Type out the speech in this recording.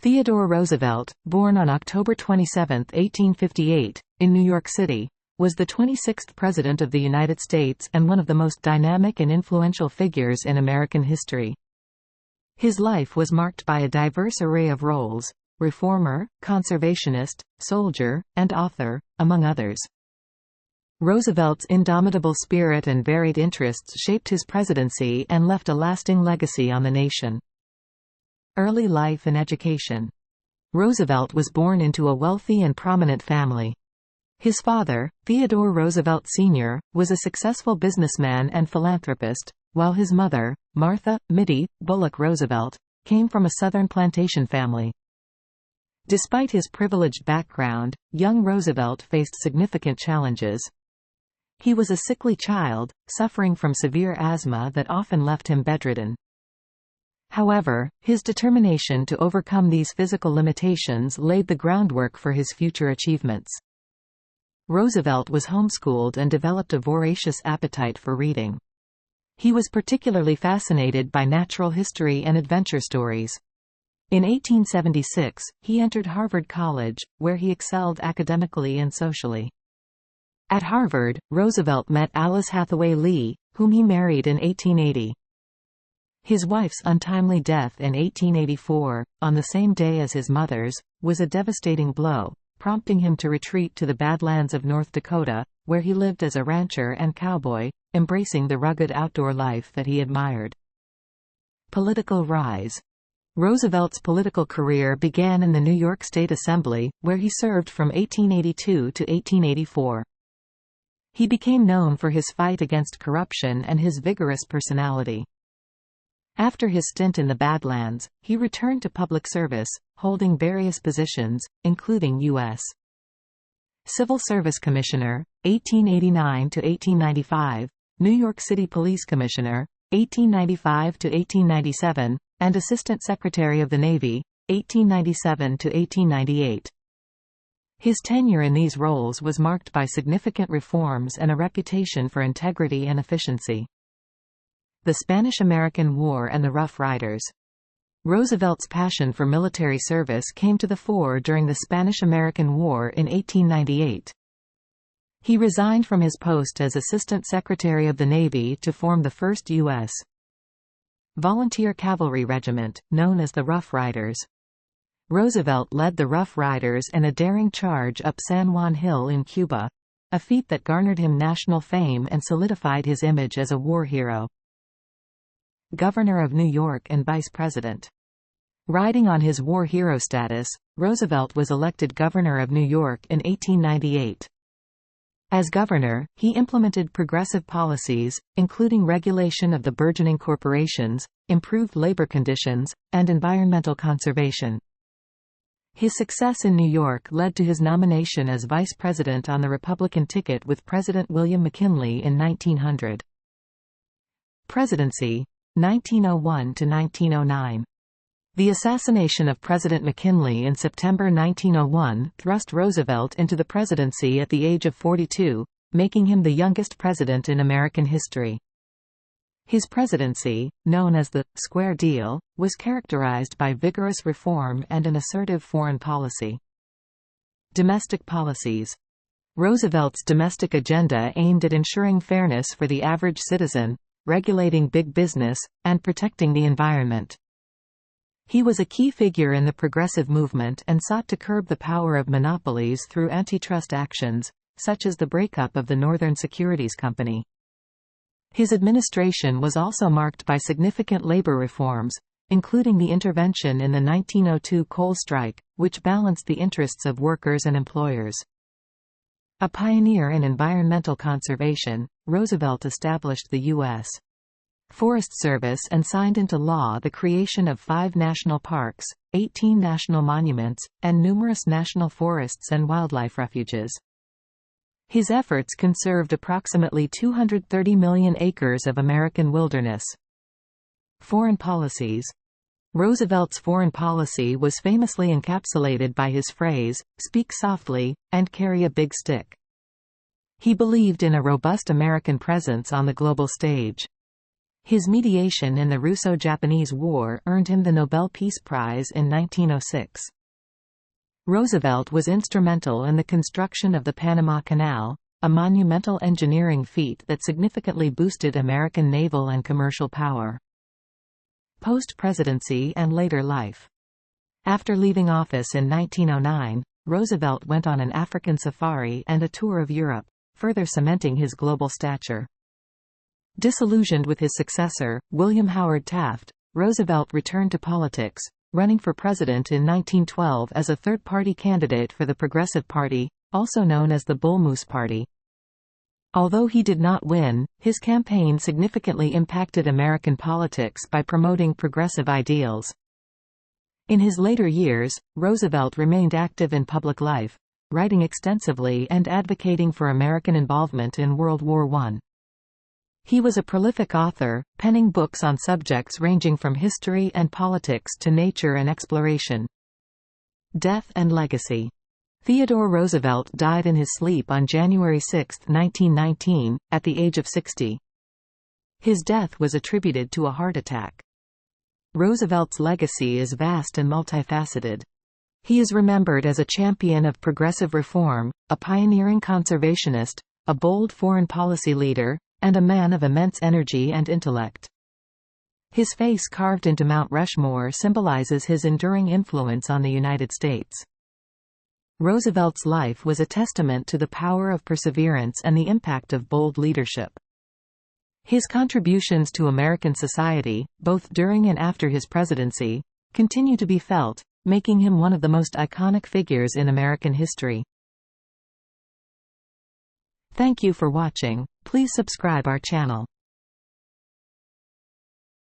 Theodore Roosevelt, born on October 27, 1858, in New York City, was the 26th President of the United States and one of the most dynamic and influential figures in American history. His life was marked by a diverse array of roles: reformer, conservationist, soldier, and author, among others. Roosevelt's indomitable spirit and varied interests shaped his presidency and left a lasting legacy on the nation. Early life and education. Roosevelt was born into a wealthy and prominent family. His father, Theodore Roosevelt Sr., was a successful businessman and philanthropist, while his mother, Martha "Mittie" Bullock Roosevelt, came from a Southern plantation family. Despite his privileged background, young Roosevelt faced significant challenges. He was a sickly child, suffering from severe asthma that often left him bedridden. However, his determination to overcome these physical limitations laid the groundwork for his future achievements. Roosevelt was homeschooled and developed a voracious appetite for reading. He was particularly fascinated by natural history and adventure stories. In 1876, he entered Harvard College, where he excelled academically and socially. At Harvard, Roosevelt met Alice Hathaway Lee, whom he married in 1880. His wife's untimely death in 1884, on the same day as his mother's, was a devastating blow, prompting him to retreat to the Badlands of North Dakota, where he lived as a rancher and cowboy, embracing the rugged outdoor life that he admired. Political rise. Roosevelt's political career began in the New York State Assembly, where he served from 1882 to 1884. He became known for his fight against corruption and his vigorous personality. After his stint in the Badlands, he returned to public service, holding various positions, including U.S. Civil Service Commissioner, 1889 to 1895, New York City Police Commissioner, 1895 to 1897, and Assistant Secretary of the Navy, 1897 to 1898. His tenure in these roles was marked by significant reforms and a reputation for integrity and efficiency. The Spanish–American War and the Rough Riders. Roosevelt's passion for military service came to the fore during the Spanish–American War in 1898. He resigned from his post as Assistant Secretary of the Navy to form the 1st U.S. Volunteer Cavalry Regiment, known as the Rough Riders. Roosevelt led the Rough Riders in a daring charge up San Juan Hill in Cuba, a feat that garnered him national fame and solidified his image as a war hero. Governor of New York and Vice President. Riding on his war hero status, Roosevelt was elected governor of New York in 1898. As governor, he implemented progressive policies, including regulation of the burgeoning corporations, improved labor conditions, and environmental conservation. His success in New York led to his nomination as vice president on the Republican ticket with President William McKinley in 1900. Presidency, 1901 to 1909. The assassination of President McKinley in September 1901 thrust Roosevelt into the presidency at the age of 42, making him the youngest president in American history. His presidency, known as the Square Deal, was characterized by vigorous reform and an assertive foreign policy. Domestic policies. Roosevelt's domestic agenda aimed at ensuring fairness for the average citizen, regulating big business, and protecting the environment. He was a key figure in the progressive movement and sought to curb the power of monopolies through antitrust actions, such as the breakup of the Northern Securities Company. His administration was also marked by significant labor reforms, including the intervention in the 1902 coal strike, which balanced the interests of workers and employers. A pioneer in environmental conservation, Roosevelt established the U.S. Forest Service and signed into law the creation of 5 national parks, 18 national monuments, and numerous national forests and wildlife refuges. His efforts conserved approximately 230 million acres of American wilderness. Foreign policies. Roosevelt's foreign policy was famously encapsulated by his phrase, "Speak softly, and carry a big stick." He believed in a robust American presence on the global stage. His mediation in the Russo-Japanese War earned him the Nobel Peace Prize in 1906. Roosevelt was instrumental in the construction of the Panama Canal, a monumental engineering feat that significantly boosted American naval and commercial power. Post-presidency and later life. After leaving office in 1909, Roosevelt went on an African safari and a tour of Europe, further cementing his global stature. Disillusioned with his successor, William Howard Taft, Roosevelt returned to politics, running for president in 1912 as a third-party candidate for the Progressive Party, also known as the Bull Moose Party. Although he did not win, his campaign significantly impacted American politics by promoting progressive ideals. In his later years, Roosevelt remained active in public life, writing extensively and advocating for American involvement in World War I. He was a prolific author, penning books on subjects ranging from history and politics to nature and exploration. Death and legacy. Theodore Roosevelt died in his sleep on January 6, 1919, at the age of 60. His death was attributed to a heart attack. Roosevelt's legacy is vast and multifaceted. He is remembered as a champion of progressive reform, a pioneering conservationist, a bold foreign policy leader, and a man of immense energy and intellect. His face carved into Mount Rushmore symbolizes his enduring influence on the United States. Roosevelt's life was a testament to the power of perseverance and the impact of bold leadership. His contributions to American society, both during and after his presidency, continue to be felt, making him one of the most iconic figures in American history. Thank you for watching. Please subscribe our channel.